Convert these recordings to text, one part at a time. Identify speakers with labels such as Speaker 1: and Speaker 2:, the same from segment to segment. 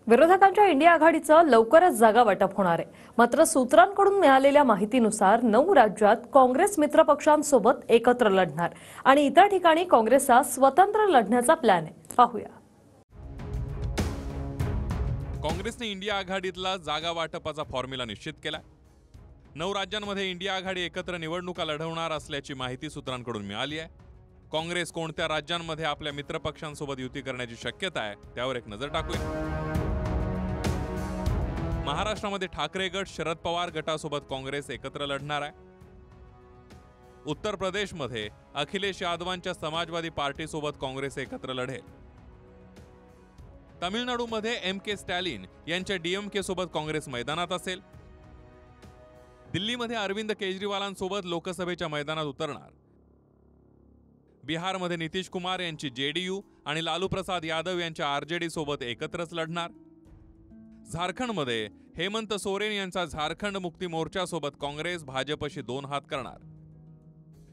Speaker 1: विरोधकांच्या इंडिया आघाडीचं लवकरच जागा वाटप होणार आहे। मात्र सूत्रांकडून मिळालेल्या माहितीनुसार 9 राज्यात काँग्रेस मित्रपक्षांसोबत एकत्र लढणार आणि इतर ठिकाणी काँग्रेसचा स्वतंत्र लढण्याचा प्लॅन आहे। पाहूया।
Speaker 2: काँग्रेसने इंडिया आघाडीतला जागा वाटपाचा फॉर्म्युला निश्चित केला। 9 राज्यांमध्ये इंडिया आघाडी एकत्र निवडणुका लढवणार असल्याची माहिती सूत्रांकडून मिळाली आहे। काँग्रेस कोणत्या राज्यांमध्ये आपल्या मित्रपक्षांसोबत युती करण्याची शक्यता आहे त्यावर एक नजर टाकूया। महाराष्ट्रामध्ये ठाकरे गट शरद पवार गटासोबत काँग्रेस एकत्र लढणार आहे। उत्तर प्रदेशमध्ये अखिलेश यादवांच्या समाजवादी पार्टीसोबत काँग्रेस एकत्र लढेल। तामिळनाडूमध्ये एम.के. स्टॅलिन यांच्या डीएमके सोबत काँग्रेस मैदानात असेल। दिल्लीमध्ये अरविंद केजरीवालांसोबत लोकसभेच्या मैदानात उतरणार। बिहारमध्ये नितीश कुमार यांची जेडीयू आणि लालू प्रसाद यादव यांच्या आरजेडी सोबत एकत्रच लढणार। झारखंडमध्ये हेमंत सोरेन यांचा झारखंड मुक्ती मोर्चासोबत काँग्रेस भाजपशी 2 हात करणार।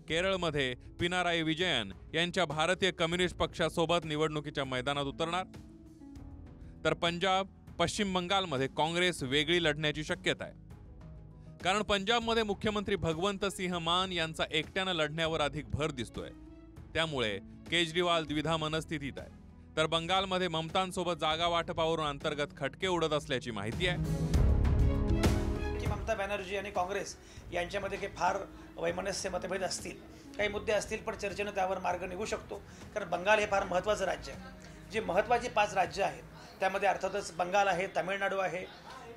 Speaker 2: केरळमध्ये पिनाराई विजयन यांच्या भारतीय कम्युनिस्ट पक्षासोबत निवडणुकीच्या मैदानात उतरणार। तर पंजाब पश्चिम बंगालमध्ये काँग्रेस वेगळी लढण्याची शक्यता आहे, कारण पंजाबमध्ये मुख्यमंत्री भगवंत सिंह मान यांचा एकट्यानं लढण्यावर अधिक भर दिसतोय। त्यामुळे केजरीवाल द्विधा मनस्थितीत आहे। तर बंगालमध्ये ममतांसोबत जागा वाटपावरून अंतर्गत खटके उडत असल्याची माहिती आहे
Speaker 3: की ममता बॅनर्जी आणि काँग्रेस यांच्यामध्ये काही फार वैमनस्य मतभेद असतील, काही मुद्दे असतील, पण चर्चेने त्यावर मार्ग निघू शकतो। कारण बंगाल हे फार महत्त्वाचं राज्य आहे। जे महत्त्वाची 5 राज्य आहेत त्यामध्ये अर्थातच बंगाल आहे, तामिळनाडू आहे,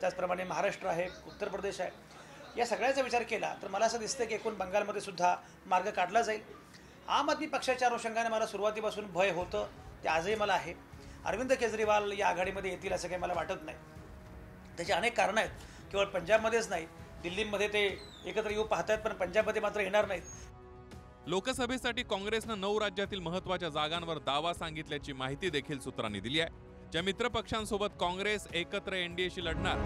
Speaker 3: त्याचप्रमाणे महाराष्ट्र आहे, उत्तर प्रदेश आहे। या सगळ्याचा विचार केला तर मला असं दिसतं की एकूण बंगालमध्ये सुद्धा मार्ग काढला जाईल। आम आदमी पक्षाच्या अनुषंगाने मला सुरुवातीपासून भय होतं, ते आजही मला आहे। अरविंद केजरीवाल या आघाडीमध्ये येतील असं काही मला वाटत नाही। त्याची अनेक कारणं आहेत, केवळ पंजाबमध्येच नाही, दिल्लीमध्ये ते एकत्र येऊ पाहतात, पण पंजाबमध्ये मात्र येणार नाहीत।
Speaker 2: लोकसभेसाठी काँग्रेसनं 9 राज्यातील महत्त्वाच्या जागांवर दावा सांगितल्याची माहिती देखील सूत्रांनी दिली आहे। ज्या मित्रपक्षांसोबत काँग्रेस एकत्र एनडीएशी लढणार।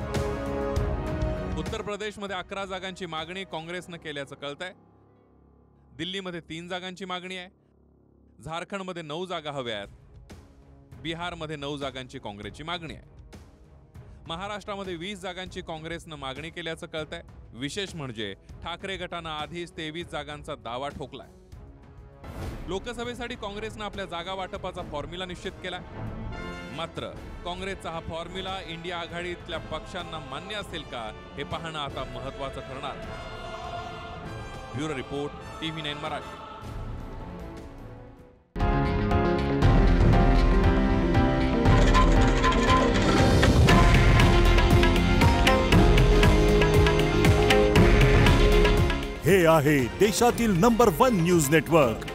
Speaker 2: उत्तर प्रदेशमध्ये 11 जागांची मागणी काँग्रेसनं केल्याचं कळतंय। दिल्लीमध्ये 3 जागांची मागणी आहे। झारखंडमध्ये 9 जागा हव्या आहेत। बिहारमध्ये 9 जागांची काँग्रेसची मागणी आहे। महाराष्ट्रामध्ये 20 जागांची काँग्रेसनं मागणी केल्याचं कळतंय। विशेष म्हणजे ठाकरे गटानं आधीच 23 जागांचा दावा ठोकलाय। लोकसभेसाठी काँग्रेसनं आपल्या जागा वाटपाचा फॉर्म्युला निश्चित केला। मात्र काँग्रेसचा हा फॉर्म्युला इंडिया आघाडीतल्या पक्षांना मान्य असेल का हे पाहणं आता महत्त्वाचं ठरणार। Bureau report TV9 Marathi.
Speaker 4: हे आहे देशातील नंबर 1 न्यूज नेटवर्क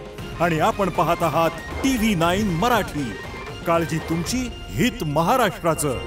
Speaker 4: आणि आपण पाहत आहात TV9 मराठी। काळजी तुमची, हित महाराष्ट्राचं।